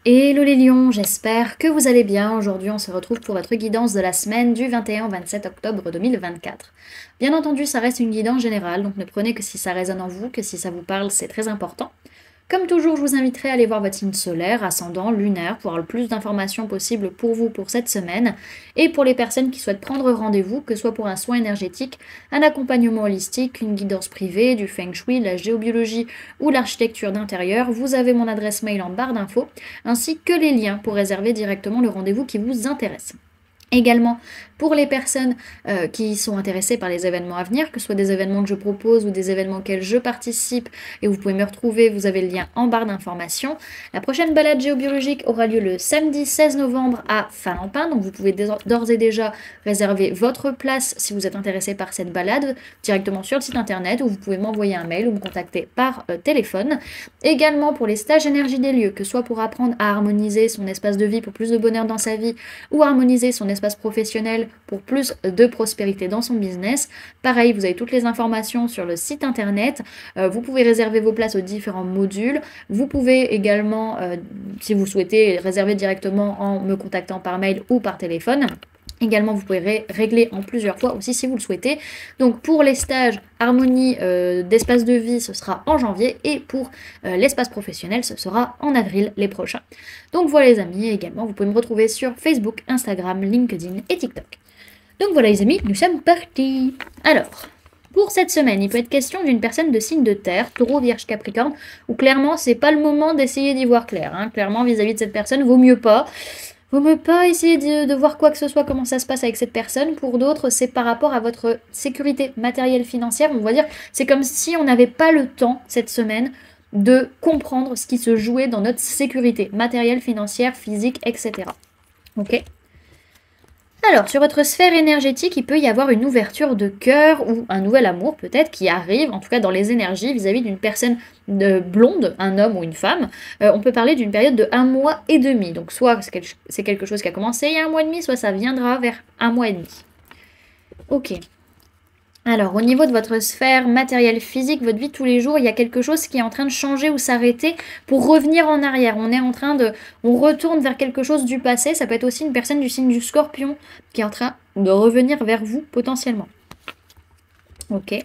Hello les lions, j'espère que vous allez bien. Aujourd'hui, on se retrouve pour votre guidance de la semaine du 21 au 27 octobre 2024. Bien entendu, ça reste une guidance générale, donc ne prenez que si ça résonne en vous, que si ça vous parle, c'est très important. Comme toujours, je vous inviterai à aller voir votre signe solaire, ascendant, lunaire, pour avoir le plus d'informations possible pour vous pour cette semaine. Et pour les personnes qui souhaitent prendre rendez-vous, que ce soit pour un soin énergétique, un accompagnement holistique, une guidance privée, du feng shui, la géobiologie ou l'architecture d'intérieur, vous avez mon adresse mail en barre d'infos, ainsi que les liens pour réserver directement le rendez-vous qui vous intéresse. Également, pour les personnes qui sont intéressées par les événements à venir, que ce soit des événements que je propose ou des événements auxquels je participe, et vous pouvez me retrouver, vous avez le lien en barre d'informations. La prochaine balade géobiologique aura lieu le samedi 16 novembre à Falampin, donc vous pouvez d'ores et déjà réserver votre place si vous êtes intéressé par cette balade directement sur le site internet, ou vous pouvez m'envoyer un mail ou me contacter par téléphone. Également pour les stages énergie des lieux, que ce soit pour apprendre à harmoniser son espace de vie pour plus de bonheur dans sa vie, ou harmoniser son espace professionnel pour plus de prospérité dans son business. Pareil, vous avez toutes les informations sur le site internet. Vous pouvez réserver vos places aux différents modules. Vous pouvez également, si vous souhaitez, réserver directement en me contactant par mail ou par téléphone. Également, vous pouvez régler en plusieurs fois aussi si vous le souhaitez. Donc pour les stages harmonie d'espace de vie, ce sera en janvier. Et pour l'espace professionnel, ce sera en avril les prochains. Donc voilà les amis, et également vous pouvez me retrouver sur Facebook, Instagram, LinkedIn et TikTok. Donc voilà les amis, nous sommes partis. Alors, pour cette semaine, il peut être question d'une personne de signe de terre, taureau, vierge, capricorne, où clairement c'est pas le moment d'essayer d'y voir clair. Hein. Clairement vis-à-vis de cette personne, vaut mieux pas. Vaut mieux pas essayer de voir quoi que ce soit, comment ça se passe avec cette personne. Pour d'autres, c'est par rapport à votre sécurité matérielle financière. On va dire, c'est comme si on n'avait pas le temps cette semaine de comprendre ce qui se jouait dans notre sécurité matérielle, financière, physique, etc. Ok ? Alors, sur votre sphère énergétique, il peut y avoir une ouverture de cœur ou un nouvel amour peut-être qui arrive, en tout cas dans les énergies, vis-à-vis d'une personne blonde, un homme ou une femme. On peut parler d'une période de 1 mois et demi. Donc soit c'est quelque chose qui a commencé il y a 1 mois et demi, soit ça viendra vers 1 mois et demi. Ok. Alors, au niveau de votre sphère matérielle physique, votre vie de tous les jours, il y a quelque chose qui est en train de changer ou s'arrêter pour revenir en arrière. On retourne vers quelque chose du passé. Ça peut être aussi une personne du signe du Scorpion qui est en train de revenir vers vous potentiellement. Ok.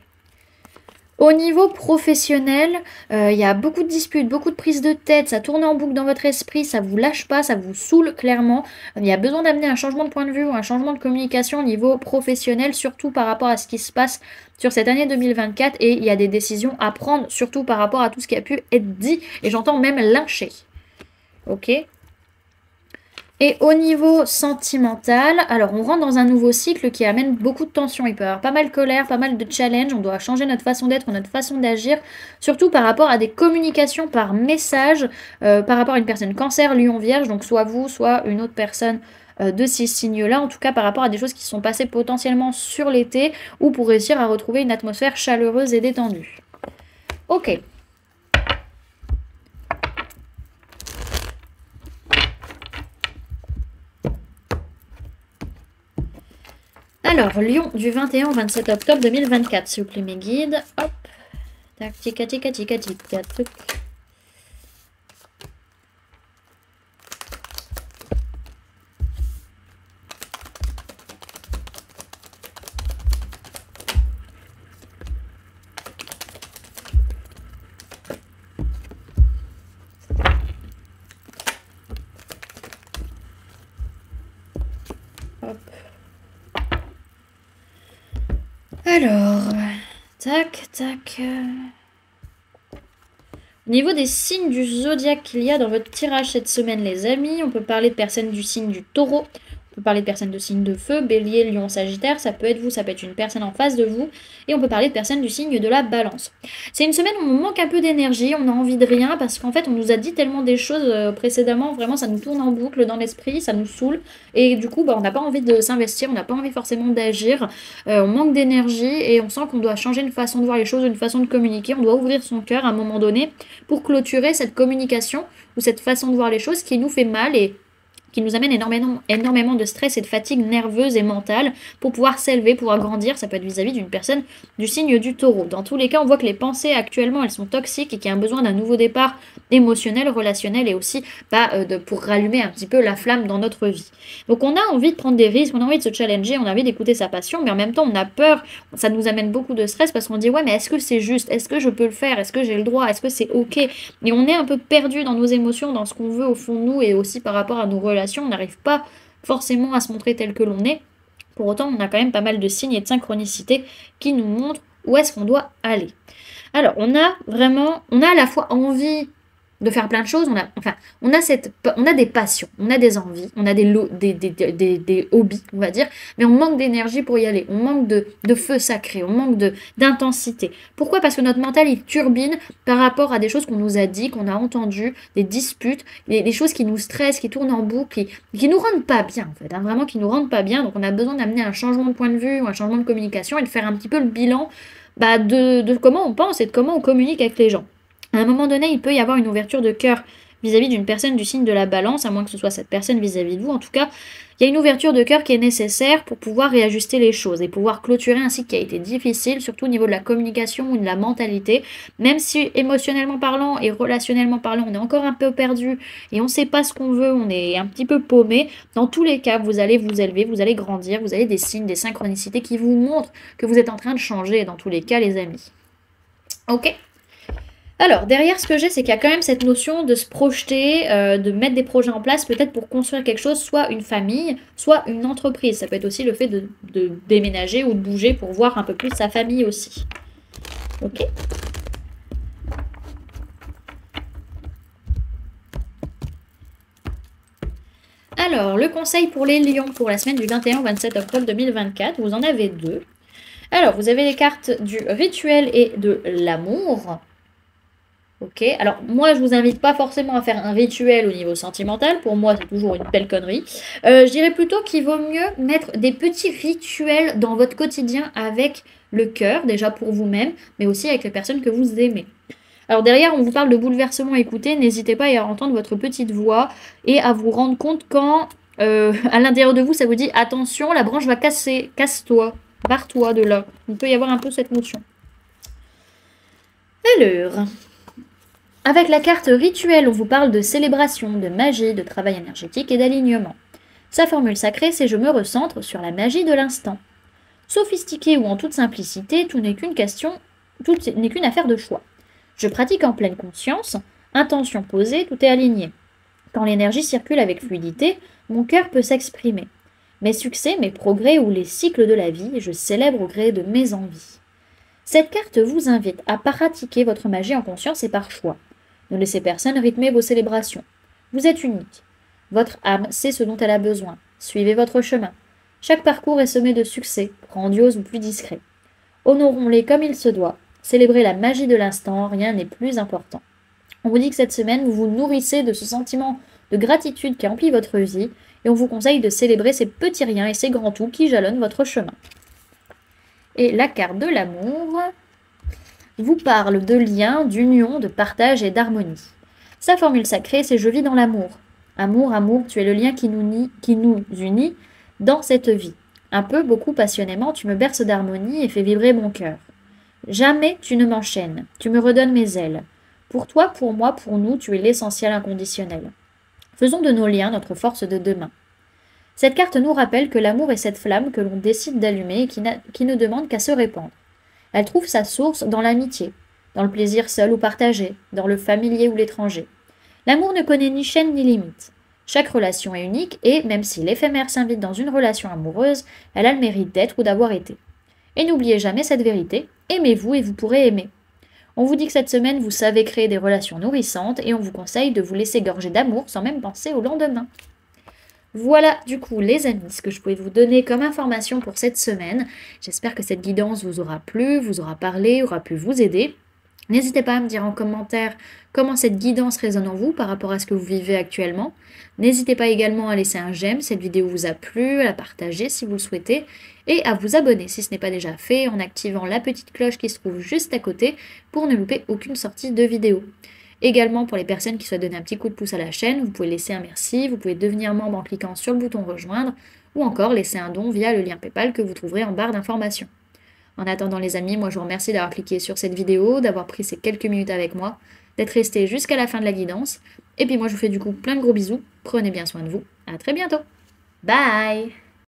Au niveau professionnel, il y a beaucoup de disputes, beaucoup de prises de tête, ça tourne en boucle dans votre esprit, ça vous lâche pas, ça vous saoule clairement. Il y a besoin d'amener un changement de point de vue ou un changement de communication au niveau professionnel, surtout par rapport à ce qui se passe sur cette année 2024. Et il y a des décisions à prendre, surtout par rapport à tout ce qui a pu être dit, et j'entends même lyncher. Ok ? Et au niveau sentimental, alors on rentre dans un nouveau cycle qui amène beaucoup de tensions. Il peut y avoir pas mal de colère, pas mal de challenges. On doit changer notre façon d'être, notre façon d'agir, surtout par rapport à des communications par message, par rapport à une personne cancer, lion, vierge, donc soit vous, soit une autre personne de ces signes-là, en tout cas par rapport à des choses qui se sont passées potentiellement sur l'été, ou pour réussir à retrouver une atmosphère chaleureuse et détendue. Ok. Alors, Lyon du 21 au 27 octobre 2024, s'il vous plaît, mes guides. Hop. Tac, tica, tica, tica, tica, truc. Hop. Alors, tac, tac. Au niveau des signes du zodiaque qu'il y a dans votre tirage cette semaine, les amis, on peut parler de personnes du signe du taureau, on peut parler de personnes de signe de feu, bélier, lion, sagittaire, ça peut être vous, ça peut être une personne en face de vous, et on peut parler de personnes du signe de la balance. C'est une semaine où on manque un peu d'énergie, on a envie de rien, parce qu'en fait on nous a dit tellement des choses précédemment, vraiment ça nous tourne en boucle dans l'esprit, ça nous saoule, et du coup on n'a pas envie de s'investir, on n'a pas envie forcément d'agir, on manque d'énergie, et on sent qu'on doit changer une façon de voir les choses, une façon de communiquer, on doit ouvrir son cœur à un moment donné pour clôturer cette communication, ou cette façon de voir les choses qui nous fait mal, et qui nous amène énormément de stress et de fatigue nerveuse et mentale pour pouvoir s'élever, pouvoir grandir. Ça peut être vis-à-vis d'une personne du signe du taureau. Dans tous les cas, on voit que les pensées actuellement, elles sont toxiques et qu'il y a un besoin d'un nouveau départ émotionnel, relationnel et aussi pour rallumer un petit peu la flamme dans notre vie. Donc on a envie de prendre des risques, on a envie de se challenger, on a envie d'écouter sa passion, mais en même temps on a peur, ça nous amène beaucoup de stress parce qu'on dit ouais mais est-ce que c'est juste, est-ce que je peux le faire, est-ce que j'ai le droit, est-ce que c'est ok? Et on est un peu perdu dans nos émotions, dans ce qu'on veut au fond de nous et aussi par rapport à nos relations, on n'arrive pas forcément à se montrer tel que l'on est. Pour autant, on a quand même pas mal de signes et de synchronicité qui nous montrent où est-ce qu'on doit aller. Alors, on a à la fois envie de faire plein de choses, on a des passions, on a des envies, on a des hobbies, on va dire, mais on manque d'énergie pour y aller, on manque de feu sacré, on manque d'intensité. Pourquoi? Parce que notre mental, il turbine par rapport à des choses qu'on nous a dit, qu'on a entendues, des disputes, des choses qui nous stressent, qui tournent en boucle, qui nous rendent pas bien, en fait, vraiment qui nous rendent pas bien. Donc on a besoin d'amener un changement de point de vue ou un changement de communication et de faire un petit peu le bilan de comment on pense et de comment on communique avec les gens. À un moment donné, il peut y avoir une ouverture de cœur vis-à-vis d'une personne du signe de la balance, à moins que ce soit cette personne vis-à-vis de vous. En tout cas, il y a une ouverture de cœur qui est nécessaire pour pouvoir réajuster les choses et pouvoir clôturer un cycle qui a été difficile, surtout au niveau de la communication ou de la mentalité. Même si émotionnellement parlant et relationnellement parlant, on est encore un peu perdu et on ne sait pas ce qu'on veut, on est un petit peu paumé, dans tous les cas, vous allez vous élever, vous allez grandir, vous avez des signes, des synchronicités qui vous montrent que vous êtes en train de changer dans tous les cas, les amis. Ok ? Alors, derrière ce que j'ai, c'est qu'il y a quand même cette notion de se projeter, de mettre des projets en place, peut-être pour construire quelque chose, soit une famille, soit une entreprise. Ça peut être aussi le fait de déménager ou de bouger pour voir un peu plus sa famille aussi. Ok. Alors, le conseil pour les lions pour la semaine du 21 au 27 octobre 2024, vous en avez deux. Alors, vous avez les cartes du rituel et de l'amour. Ok, alors moi je vous invite pas forcément à faire un rituel au niveau sentimental, pour moi c'est toujours une belle connerie. Je dirais plutôt qu'il vaut mieux mettre des petits rituels dans votre quotidien avec le cœur, déjà pour vous-même, mais aussi avec les personnes que vous aimez. Alors derrière, on vous parle de bouleversement, écoutez, n'hésitez pas à entendre votre petite voix et à vous rendre compte quand à l'intérieur de vous ça vous dit attention, la branche va casser, casse-toi, barre-toi de là. Il peut y avoir un peu cette notion. Alors... Avec la carte rituelle, on vous parle de célébration, de magie, de travail énergétique et d'alignement. Sa formule sacrée, c'est je me recentre sur la magie de l'instant. Sophistiqué ou en toute simplicité, tout n'est qu'une affaire de choix. Je pratique en pleine conscience, intention posée, tout est aligné. Quand l'énergie circule avec fluidité, mon cœur peut s'exprimer. Mes succès, mes progrès ou les cycles de la vie, je célèbre au gré de mes envies. Cette carte vous invite à pratiquer votre magie en conscience et par choix. Ne laissez personne rythmer vos célébrations. Vous êtes unique. Votre âme sait ce dont elle a besoin. Suivez votre chemin. Chaque parcours est semé de succès, grandiose ou plus discret. Honorons-les comme il se doit. Célébrez la magie de l'instant, rien n'est plus important. On vous dit que cette semaine, vous vous nourrissez de ce sentiment de gratitude qui emplit votre vie et on vous conseille de célébrer ces petits riens et ces grands tout qui jalonnent votre chemin. Et la carte de l'amour vous parle de lien, d'union, de partage et d'harmonie. Sa formule sacrée, c'est je vis dans l'amour. Amour, amour, tu es le lien qui nous unit dans cette vie. Un peu, beaucoup, passionnément, tu me berces d'harmonie et fais vibrer mon cœur. Jamais tu ne m'enchaînes, tu me redonnes mes ailes. Pour toi, pour moi, pour nous, tu es l'essentiel inconditionnel. Faisons de nos liens notre force de demain. Cette carte nous rappelle que l'amour est cette flamme que l'on décide d'allumer et qui ne demande qu'à se répandre. Elle trouve sa source dans l'amitié, dans le plaisir seul ou partagé, dans le familier ou l'étranger. L'amour ne connaît ni chaîne ni limite. Chaque relation est unique et, même si l'éphémère s'invite dans une relation amoureuse, elle a le mérite d'être ou d'avoir été. Et n'oubliez jamais cette vérité, aimez-vous et vous pourrez aimer. On vous dit que cette semaine, vous savez créer des relations nourrissantes et on vous conseille de vous laisser gorger d'amour sans même penser au lendemain. Voilà du coup les amis ce que je pouvais vous donner comme information pour cette semaine. J'espère que cette guidance vous aura plu, vous aura parlé, aura pu vous aider. N'hésitez pas à me dire en commentaire comment cette guidance résonne en vous par rapport à ce que vous vivez actuellement. N'hésitez pas également à laisser un j'aime si cette vidéo vous a plu, à la partager si vous le souhaitez et à vous abonner si ce n'est pas déjà fait en activant la petite cloche qui se trouve juste à côté pour ne louper aucune sortie de vidéo. Également, pour les personnes qui souhaitent donner un petit coup de pouce à la chaîne, vous pouvez laisser un merci, vous pouvez devenir membre en cliquant sur le bouton rejoindre, ou encore laisser un don via le lien PayPal que vous trouverez en barre d'informations. En attendant les amis, moi je vous remercie d'avoir cliqué sur cette vidéo, d'avoir pris ces quelques minutes avec moi, d'être resté jusqu'à la fin de la guidance, et puis moi je vous fais du coup plein de gros bisous, prenez bien soin de vous, à très bientôt. Bye!